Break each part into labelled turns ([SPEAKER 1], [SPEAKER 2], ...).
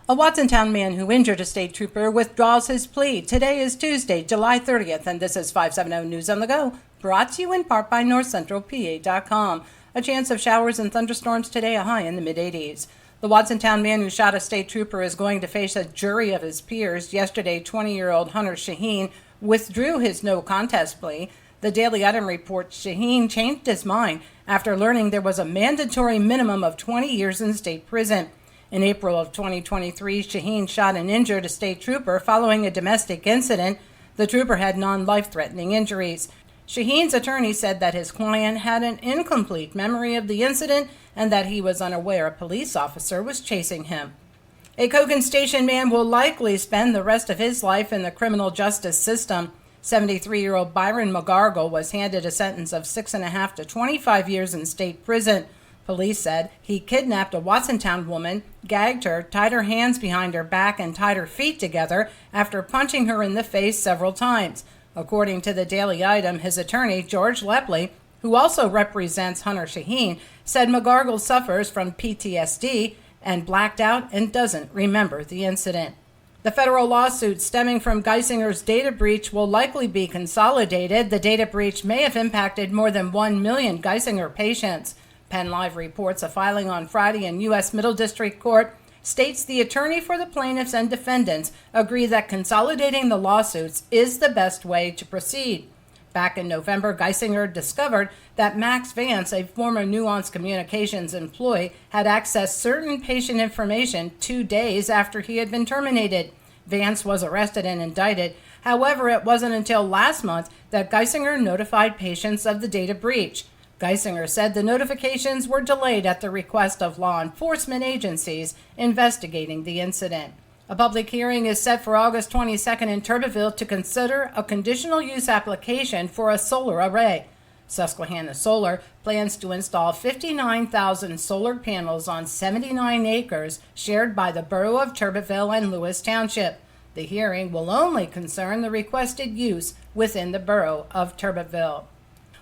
[SPEAKER 1] A Watsontown man who injured a state trooper withdraws his plea. Today is Tuesday, July 30th, and this is 570 News on the Go, brought to you in part by NorthCentralPA.com. A chance of showers and thunderstorms today, a high in the mid-80s. The Watsontown man who shot a state trooper is going to face a jury of his peers. Yesterday, 20-year-old Hunter Shaheen withdrew his no contest plea. The Daily Item reports Shaheen changed his mind after learning there was a mandatory minimum of 20 years in state prison. In April of 2023, Shaheen shot and injured a state trooper following a domestic incident. The trooper had non-life-threatening injuries. Shaheen's attorney said that his client had an incomplete memory of the incident and that he was unaware a police officer was chasing him. A Cogan Station man will likely spend the rest of his life in the criminal justice system. 73-year-old Byron McGargle was handed a sentence of 6.5 to 25 years in state prison. Police said he kidnapped a Watsontown woman, gagged her, tied her hands behind her back, and tied her feet together after punching her in the face several times. According to the Daily Item, his attorney, George Lepley, who also represents Hunter Shaheen, said McGargle suffers from PTSD and blacked out and doesn't remember the incident. The federal lawsuit stemming from Geisinger's data breach will likely be consolidated. The data breach may have impacted more than 1 million Geisinger patients. Penn Live reports a filing on Friday in U.S. Middle District Court states the attorney for the plaintiffs and defendants agree that consolidating the lawsuits is the best way to proceed. Back in November, Geisinger discovered that Max Vance, a former Nuance Communications employee, had accessed certain patient information 2 days after he had been terminated. Vance was arrested and indicted. However, it wasn't until last month that Geisinger notified patients of the data breach. Geisinger said the notifications were delayed at the request of law enforcement agencies investigating the incident. A public hearing is set for August 22nd in Turbeville to consider a conditional use application for a solar array. Susquehanna Solar plans to install 59,000 solar panels on 79 acres shared by the borough of Turbeville and Lewis Township. The hearing will only concern the requested use within the borough of Turbeville.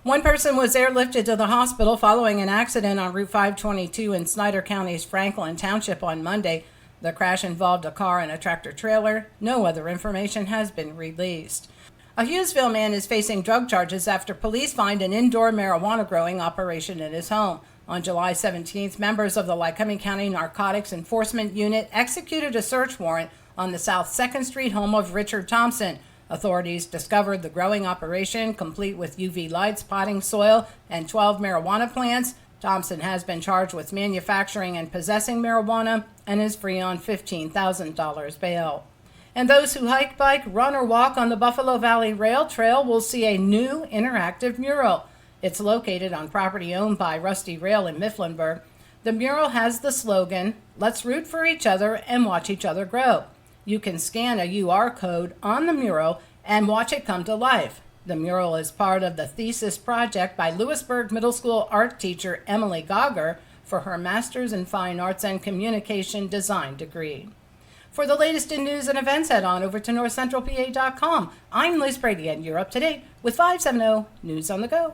[SPEAKER 1] One person was airlifted to the hospital following an accident on Route 522 in Snyder County's Franklin Township on Monday. The crash involved a car and a tractor-trailer. No other information has been released. A Hughesville man is facing drug charges after police find an indoor marijuana growing operation in his home. On July 17th, members of the Lycoming County Narcotics Enforcement Unit executed a search warrant on the South 2nd Street home of Richard Thompson. Authorities discovered the growing operation, complete with UV lights, potting soil, and 12 marijuana plants. Thompson has been charged with manufacturing and possessing marijuana and is free on $15,000 bail. And those who hike, bike, run, or walk on the Buffalo Valley Rail Trail will see a new interactive mural. It's located on property owned by Rusty Rail in Mifflinburg. The mural has the slogan, "Let's root for each other and watch each other grow." You can scan a UR code on the mural and watch it come to life. The mural is part of the thesis project by Lewisburg Middle School art teacher Emily Gogger for her Master's in Fine Arts and Communication Design degree. For the latest in news and events, head on over to NorthCentralPA.com. I'm Liz Brady, and you're up to date with 570 News on the Go.